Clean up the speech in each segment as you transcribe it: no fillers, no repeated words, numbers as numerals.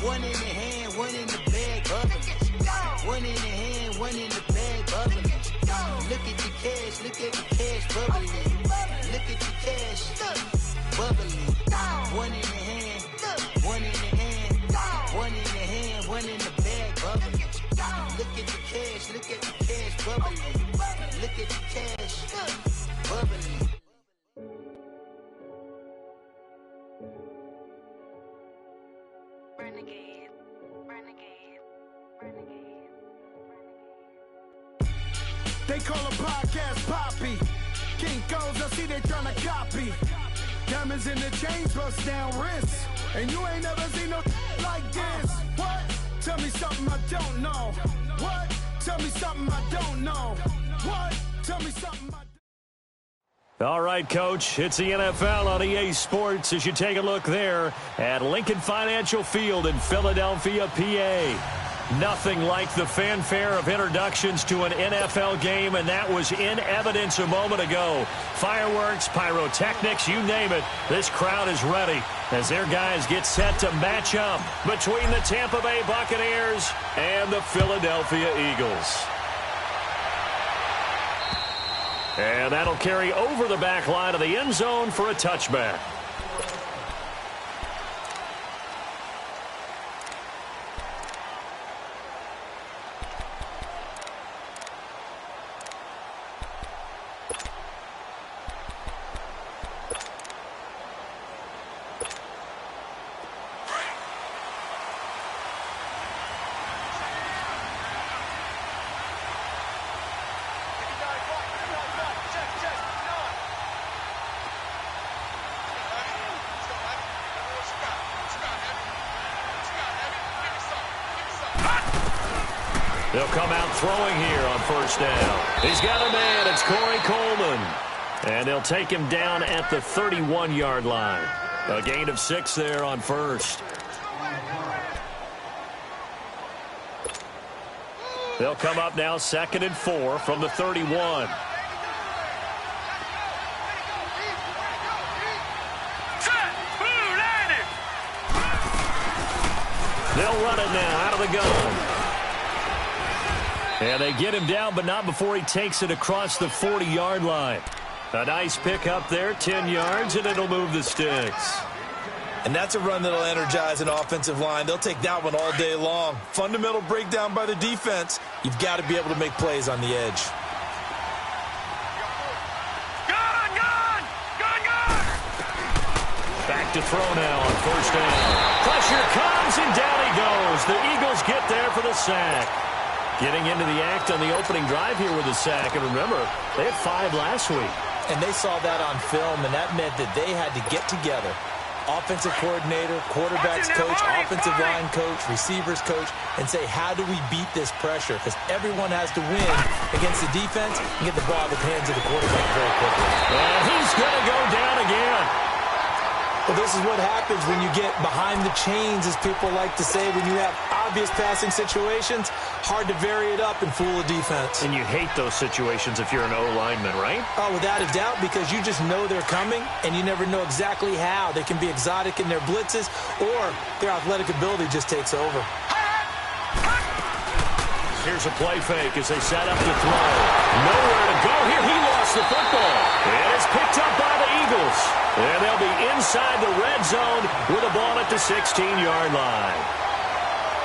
One in the hand, one in the bag, bubbling. One in the hand, one in the bag, bubbling. Look at the cash, look at the cash, bubbling. Look at the cash, bubbling. One in the hand, one in the hand, one in the hand, one in the bag, bubbling. Look at the cash, look at the cash, bubbling. Look at the cash, bubbling. Renegade, renegade, renegade, renegade. They call a podcast Poppy. King goes, I see they tryna copy. Diamonds in the chains, bust down wrists. And you ain't never seen no like this. What? Tell me something I don't know. What? Tell me something I don't know. What? Tell me something I don't. All right, Coach, it's the NFL on EA Sports as you take a look there at Lincoln Financial Field in Philadelphia, PA. Nothing like the fanfare of introductions to an NFL game, and that was in evidence a moment ago. Fireworks, pyrotechnics, you name it. This crowd is ready as their guys get set to match up between the Tampa Bay Buccaneers and the Philadelphia Eagles. And that'll carry over the back line of the end zone for a touchback. They'll come out throwing here on first down. He's got a man. It's Corey Coleman. And they'll take him down at the 31-yard line. A gain of 6 there on first. They'll come up now 2nd and 4 from the 31. They'll run it now out of the gun. And they get him down, but not before he takes it across the 40-yard line. A nice pickup there, 10 yards, and it'll move the sticks. And that's a run that'll energize an offensive line. They'll take that one all day long. Fundamental breakdown by the defense. You've got to be able to make plays on the edge. Back to throw now on first down. Pressure comes, and down he goes. The Eagles get there for the sack. Getting into the act on the opening drive here with a sack. And remember, they had 5 last week. And they saw that on film, and that meant that they had to get together. Offensive coordinator, quarterbacks coach, offensive line coach, receivers coach, and say, how do we beat this pressure? Because everyone has to win against the defense and get the ball in the hands of the quarterback very quickly. And he's going to go down again. Well, this is what happens when you get behind the chains, as people like to say, when you have obvious passing situations. Hard to vary it up and fool a defense. And you hate those situations if you're an O-lineman, right? Oh, without a doubt, because you just know they're coming, and you never know exactly how. They can be exotic in their blitzes, or their athletic ability just takes over. Here's a play fake as they set up to throw. Nowhere to go here. He lost the football. And it's picked up by the Eagles. And they'll be inside the red zone with a ball at the 16-yard line.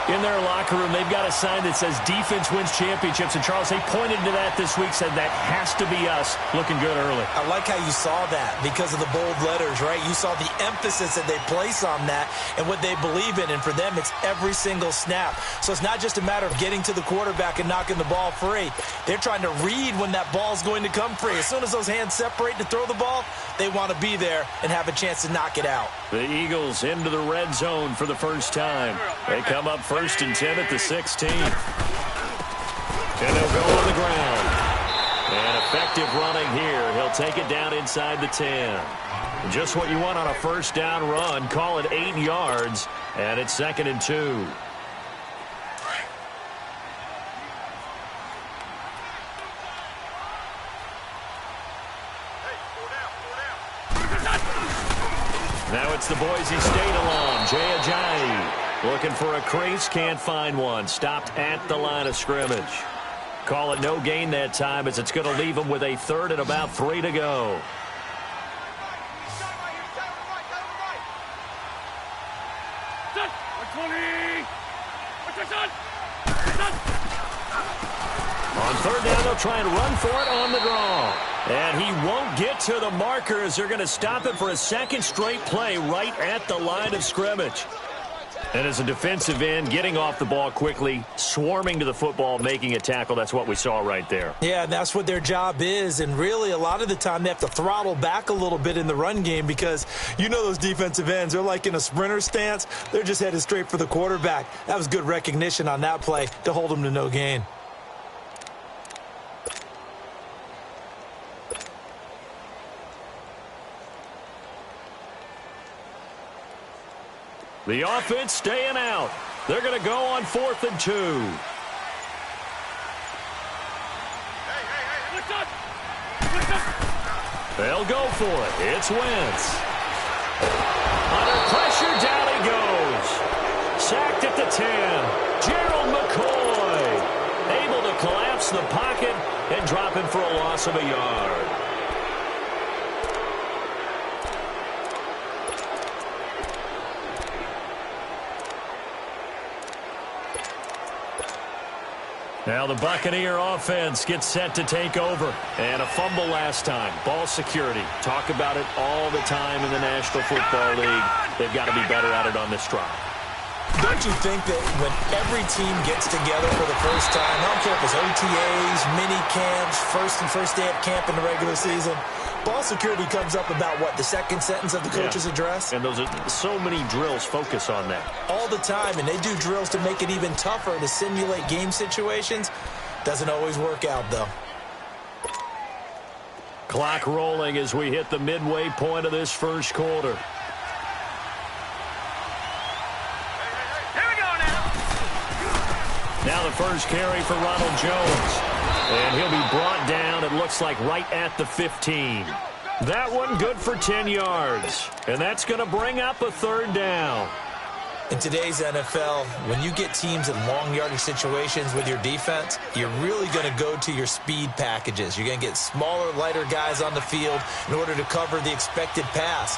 In their locker room, they've got a sign that says defense wins championships. And, Charles, they pointed to that this week, said that has to be us. Looking good early. I like how you saw that because of the bold letters, right? You saw the emphasis that they place on that and what they believe in. And for them, it's every single snap. So it's not just a matter of getting to the quarterback and knocking the ball free. They're trying to read when that ball's going to come free. As soon as those hands separate to throw the ball, they want to be there and have a chance to knock it out. The Eagles into the red zone for the first time. They come up first and 10 at the 16. And they'll go on the ground. And effective running here. He'll take it down inside the 10. Just what you want on a first down run. Call it 8 yards. And it's 2nd and 2. Now it's the Boise State alum, Jay Ajayi. Looking for a crease, can't find one. Stopped at the line of scrimmage. Call it no gain that time as it's going to leave them with a third and about 3 to go. On third down, they'll try and run for it on the draw. And he won't get to the marker as they're going to stop it for a second straight play right at the line of scrimmage. And as a defensive end, getting off the ball quickly, swarming to the football, making a tackle, that's what we saw right there. Yeah, and that's what their job is. And really, a lot of the time, they have to throttle back a little bit in the run game because you know those defensive ends, they're like in a sprinter stance. They're just headed straight for the quarterback. That was good recognition on that play to hold them to no gain. The offense staying out. They're going to go on 4th and 2. They'll go for it. It's Wentz. Under pressure, down he goes. Sacked at the 10. Gerald McCoy able to collapse the pocket and drop it for a loss of a yard. Now the Buccaneer offense gets set to take over. And a fumble last time. Ball security. Talk about it all the time in the National Football League. They've got to be better at it on this drive. Don't you think that when every team gets together for the first time, I don't care if it's OTAs, mini camps, first day of camp in the regular season, ball security comes up about, what, the second sentence of the coach's address? And those are so many drills focus on that. All the time, and they do drills to make it even tougher to simulate game situations. Doesn't always work out, though. Clock rolling as we hit the midway point of this first quarter. Now the first carry for Ronald Jones. And he'll be brought down, it looks like, right at the 15. That one good for 10 yards. And that's going to bring up a third down. In today's NFL, when you get teams in long yardage situations with your defense, you're really going to go to your speed packages. You're going to get smaller, lighter guys on the field in order to cover the expected pass.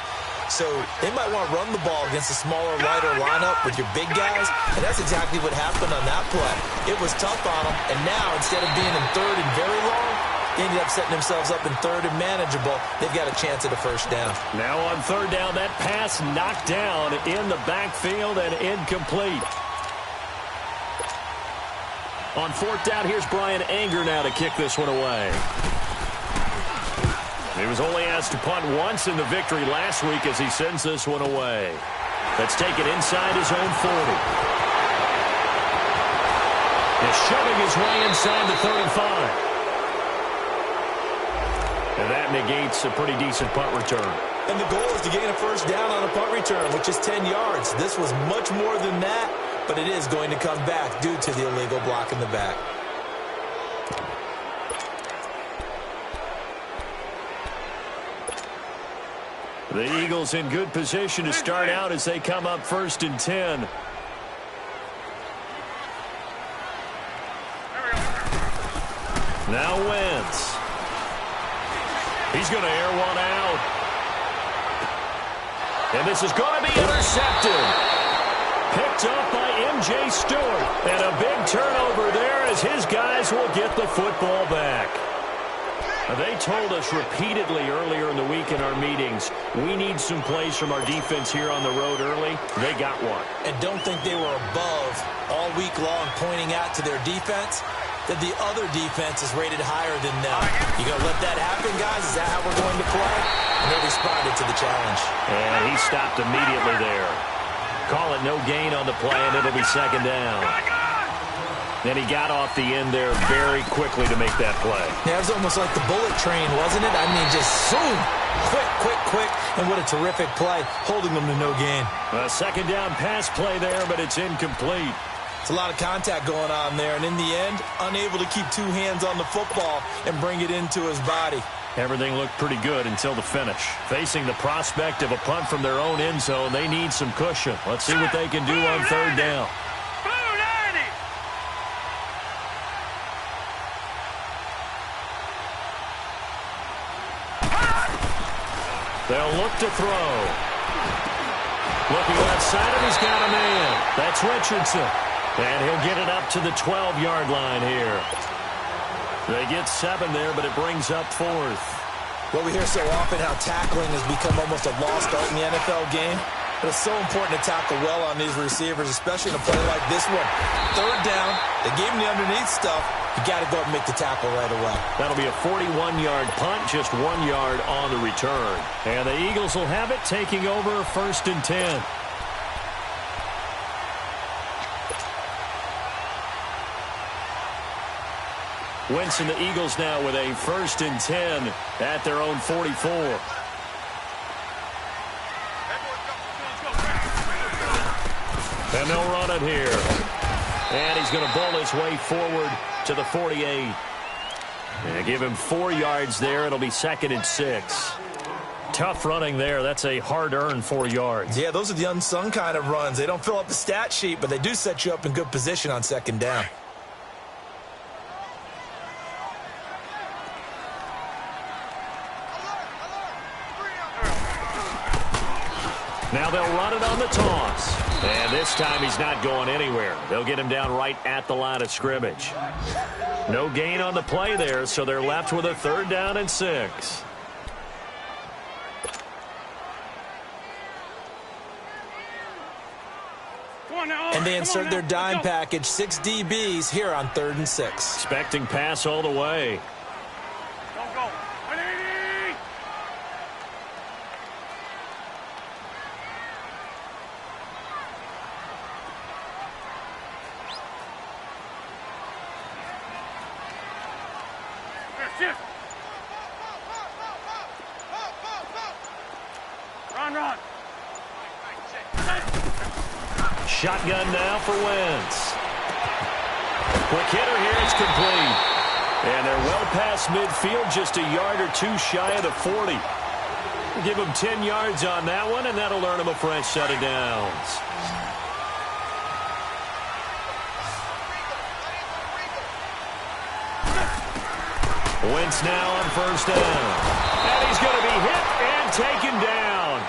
So they might want to run the ball against a smaller, lighter lineup with your big guys, and that's exactly what happened on that play. It was tough on them, and now instead of being in third and very long, they ended up setting themselves up in third and manageable. They've got a chance at a first down. Now on third down, that pass knocked down in the backfield and incomplete. On fourth down, here's Brian Anger now to kick this one away. He was only asked to punt once in the victory last week as he sends this one away. Let's take it inside his own 40. He's shoving his way inside the 35. And that negates a pretty decent punt return. And the goal is to gain a first down on a punt return, which is 10 yards. This was much more than that, but it is going to come back due to the illegal block in the back. The Eagles in good position to start out as they come up 1st and 10. Now Wentz. He's going to air one out. And this is going to be intercepted. Picked up by M.J. Stewart. And a big turnover there as his guys will get the football back. They told us repeatedly earlier in the week in our meetings, we need some plays from our defense here on the road early. They got one. And don't think they were above all week long pointing out to their defense that the other defense is rated higher than them. You going to let that happen, guys? Is that how we're going to play? And they responded to the challenge. And he stopped immediately there. Call it no gain on the play, and it'll be second down. Then he got off the end there very quickly to make that play. Yeah, it was almost like the bullet train, wasn't it? I mean, just zoom. Quick. And what a terrific play, holding them to no gain. A second down pass play there, but it's incomplete. It's a lot of contact going on there, and in the end, unable to keep two hands on the football and bring it into his body. Everything looked pretty good until the finish. Facing the prospect of a punt from their own end zone, they need some cushion. Let's see what they can do on third down. They'll look to throw. Looking left side, and he's got a man. That's Richardson. And he'll get it up to the 12-yard line here. They get 7 there, but it brings up 4th. Well, we hear so often how tackling has become almost a lost art in the NFL game. But it's so important to tackle well on these receivers, especially in a play like this one. Third down, they gave him the underneath stuff. You got to go up and make the tackle right away. That'll be a 41-yard punt, just 1 yard on the return. And the Eagles will have it, taking over 1st and 10. Wentz and the Eagles now with a 1st and 10 at their own 44. And they'll run it here. And he's going to bowl his way forward to the 48. And give him 4 yards there. It'll be 2nd and 6. Tough running there. That's a hard-earned 4 yards. Yeah, those are the unsung kind of runs. They don't fill up the stat sheet, but they do set you up in good position on 2nd down. Now they'll run it on the toss. And this time he's not going anywhere. They'll get him down right at the line of scrimmage. No gain on the play there, so they're left with a 3rd down and 6. And they insert their dime package, 6 DBs here on 3rd and 6. Expecting pass all the way. Shotgun now for Wentz. Quick hitter here, it's complete. And they're well past midfield, just a yard or 2 shy of the 40. Give them 10 yards on that one, and that'll earn them a fresh set of downs. Wentz now on 1st down. And he's going to be hit and taken down.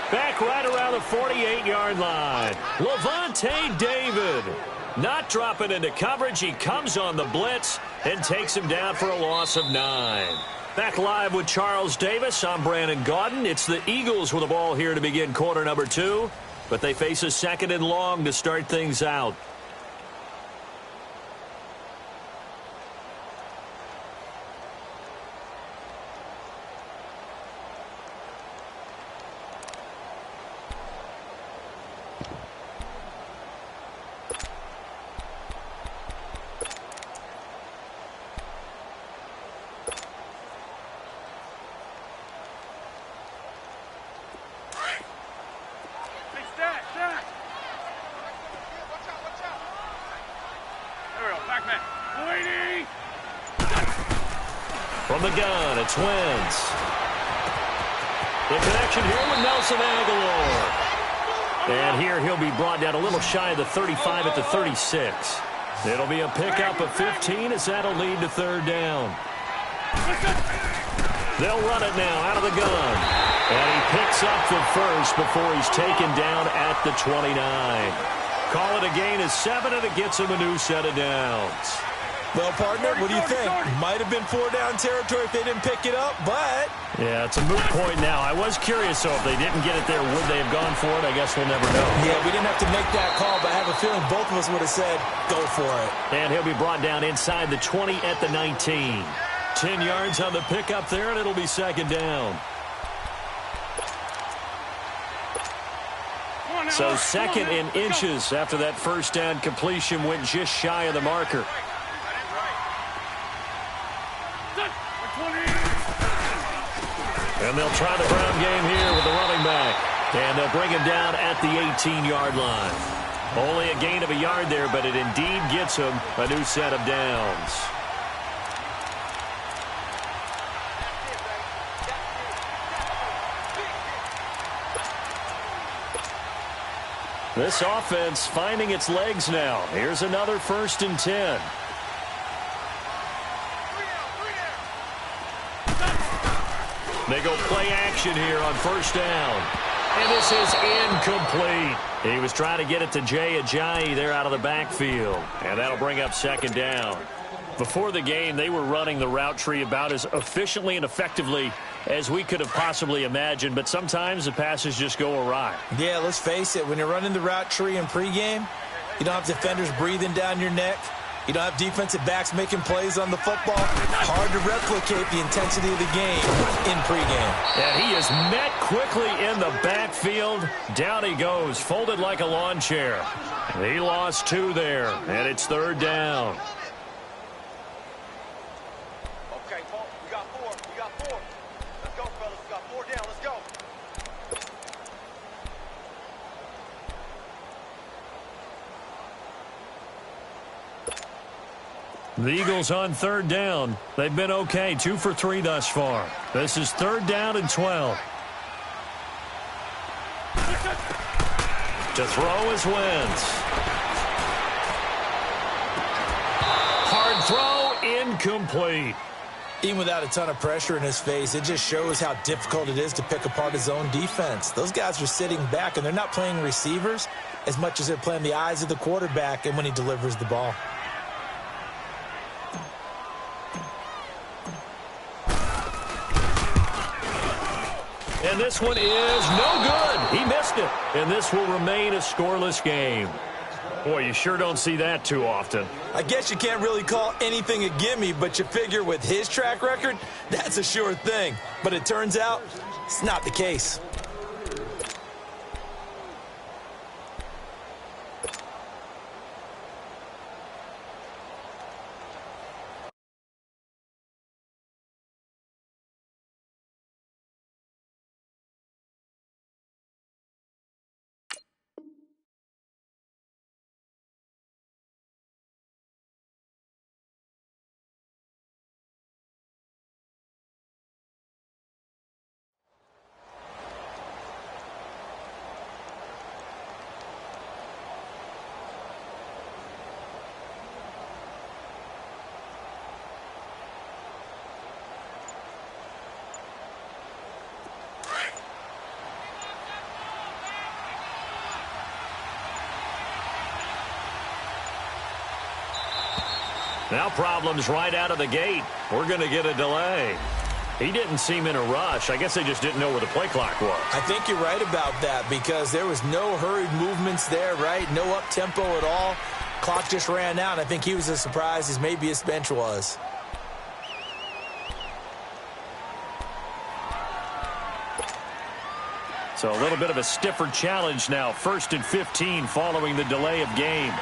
Back right around the 48-yard line. Levante David not dropping into coverage. He comes on the blitz and takes him down for a loss of 9. Back live with Charles Davis. I'm Brandon Gaudin. It's the Eagles with the ball here to begin quarter number 2. But they face a 2nd and long to start things out. From the gun, it's Wentz. The connection here with Nelson Aguilar. And here he'll be brought down a little shy of the 35 at the 36. It'll be a pickup of 15 as that'll lead to 3rd down. They'll run it now out of the gun. And he picks up the first before he's taken down at the 29. Call it a gain of 7, and it gets him a new set of downs. Well, partner, what do you think? Might have been 4-down territory if they didn't pick it up, but... Yeah, it's a moot point now. I was curious, so if they didn't get it there, would they have gone for it? I guess we'll never know. Yeah, we didn't have to make that call, but I have a feeling both of us would have said, go for it. And he'll be brought down inside the 20 at the 19. 10 yards on the pickup there, and it'll be 2nd down. So 2nd in inches after that 1st down completion went just shy of the marker. And they'll try the ground game here with the running back. And they'll bring him down at the 18-yard line. Only a gain of a yard there, but it indeed gets him a new set of downs. This offense finding its legs now. Here's another 1st and 10. They go play action here on 1st down. And this is incomplete. He was trying to get it to Jay Ajayi there out of the backfield. And that'll bring up 2nd down. Before the game, they were running the route tree about as efficiently and effectively as we could have possibly imagined. But sometimes the passes just go awry. Yeah, let's face it. When you're running the route tree in pregame, you don't have defenders breathing down your neck. You don't have defensive backs making plays on the football. Hard to replicate the intensity of the game in pregame. And he is met quickly in the backfield. Down he goes, folded like a lawn chair. He lost 2 there, and it's 3rd down. Okay, Paul, we got 4. We got 4. Let's go, fellas. We got 4 down. Let's go. The Eagles on 3rd down. They've been okay, 2 for 3 thus far. This is 3rd down and 12. To throw is Wentz. Hard throw, incomplete. Even without a ton of pressure in his face, it just shows how difficult it is to pick apart his own defense. Those guys are sitting back, and they're not playing receivers as much as they're playing the eyes of the quarterback and when he delivers the ball. And this one is no good. He missed it. And this will remain a scoreless game. Boy, you sure don't see that too often. I guess you can't really call anything a gimme, but you figure with his track record, that's a sure thing. But it turns out it's not the case. Now problems right out of the gate. We're going to get a delay. He didn't seem in a rush. I guess they just didn't know where the play clock was. I think you're right about that because there was no hurried movements there, right? No up-tempo at all. Clock just ran out. I think he was as surprised as maybe his bench was. So a little bit of a stiffer challenge now. 1st and 15 following the delay of game.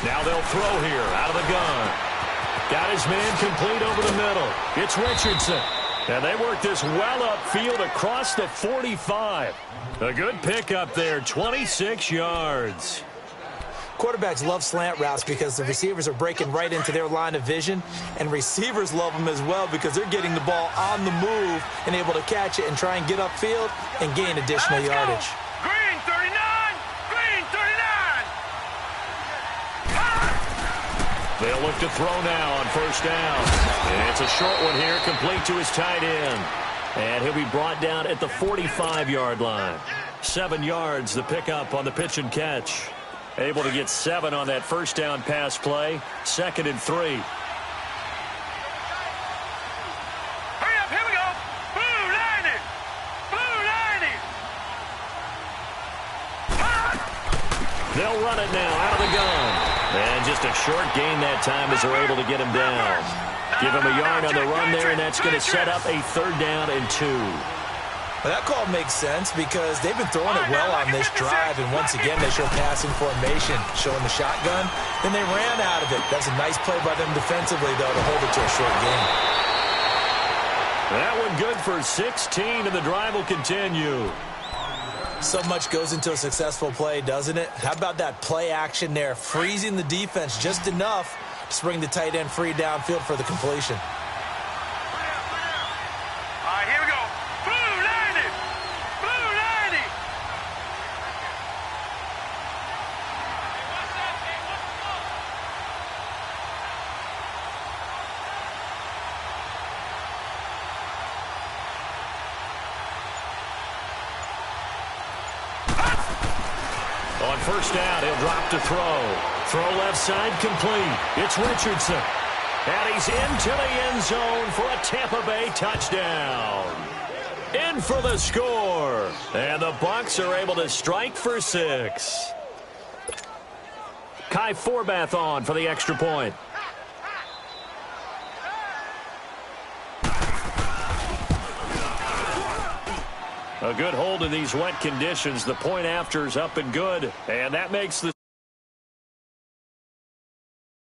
Now they'll throw here out of the gun. Got his man complete over the middle. It's Richardson. And they work this well upfield across the 45. A good pickup there, 26 yards. Quarterbacks love slant routes because the receivers are breaking right into their line of vision, and receivers love them as well because they're getting the ball on the move and able to catch it and try and get upfield and gain additional yardage. Green 39! Green 39! They'll look to throw now on 1st down. And it's a short one here, complete to his tight end. And he'll be brought down at the 45-yard line. 7 yards, the pickup on the pitch and catch. Able to get 7 on that 1st down pass play. 2nd and 3. Hurry up, here we go! Blue 90! Blue 90! They'll run it now out of the gun. And just a short gain that time as they're able to get him down. Give him a yard on the run there, and that's going to set up a 3rd down and 2. Well, that call makes sense because they've been throwing it well on this drive, and once again they show passing formation, showing the shotgun, and they ran out of it. That's a nice play by them defensively, though, to hold it to a short game. That one good for 16, and the drive will continue. So much goes into a successful play, doesn't it? How about that play action there, freezing the defense just enough to bring the tight end free downfield for the completion. First down, he'll drop to throw. Throw left side complete. It's Richardson. And he's into the end zone for a Tampa Bay touchdown. In for the score. And the Bucs are able to strike for 6. Kai Forbath on for the extra point. A good hold in these wet conditions. The point after is up and good. And that makes the